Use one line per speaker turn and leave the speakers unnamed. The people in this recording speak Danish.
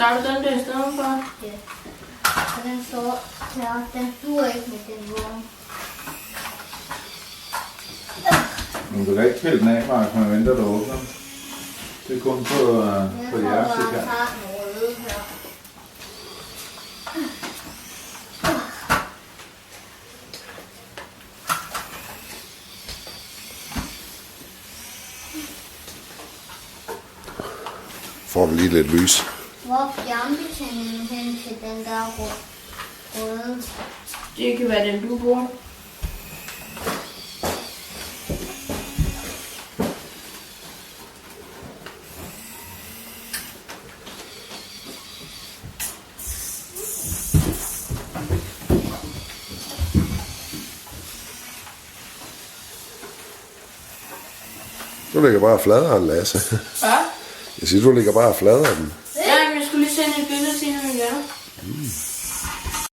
Tager du den der i stedet for?
Ja. Og den står klar. Den duer ikke med den vogn.
Men du kan ikke pille den af, Mark, man venter, du åbner den. Det er kun på jeres
Jeg
her.
tager den røde her.
Får du lige lidt lys.
Hvor er fjernbetjeningen hen til den der røde?
Det kan være den, du bruger.
Du ligger bare fladeren, Lasse.
Hvad?
Jeg siger, du ligger bare fladeren.
Ja, men jeg skulle lige sende et billede til hende, jeg gør.